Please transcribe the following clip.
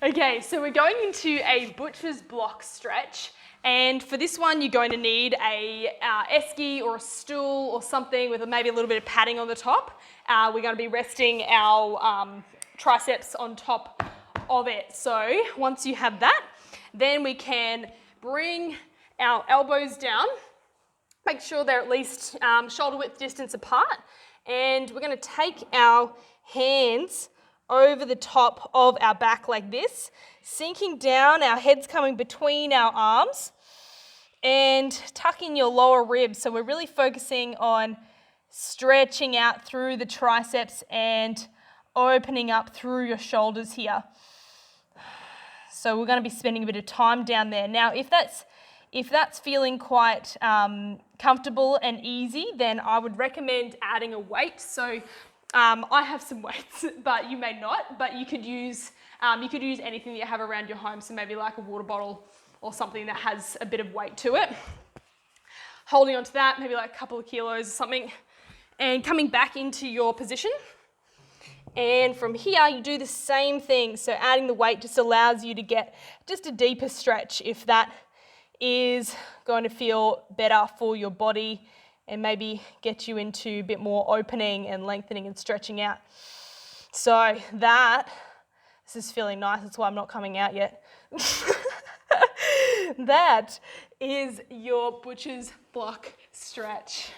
Okay, so we're going into a butcher's block stretch. And for this one, you're going to need a esky or a stool or something with maybe a little bit of padding on the top. We're going to be resting our triceps on top of it. So once you have that, then we can bring our elbows down. Make sure they're at least shoulder width distance apart. And we're going to take our hands over the top of our back like this, sinking down, our head's coming between our arms, and tucking your lower ribs. So we're really focusing on stretching out through the triceps and opening up through your shoulders here. So we're going to be spending a bit of time down there. Now, if that's feeling quite comfortable and easy, then I would recommend adding a weight. So I have some weights, but you may not. But you could use anything that you have around your home. So maybe like a water bottle or something that has a bit of weight to it. Holding onto that, maybe like a couple of kilos or something, and coming back into your position. And from here, you do the same thing. So adding the weight just allows you to get just a deeper stretch if that is going to feel better for your body and maybe get you into a bit more opening and lengthening and stretching out. So this is feeling nice. That's why I'm not coming out yet. That is your butcher's block stretch.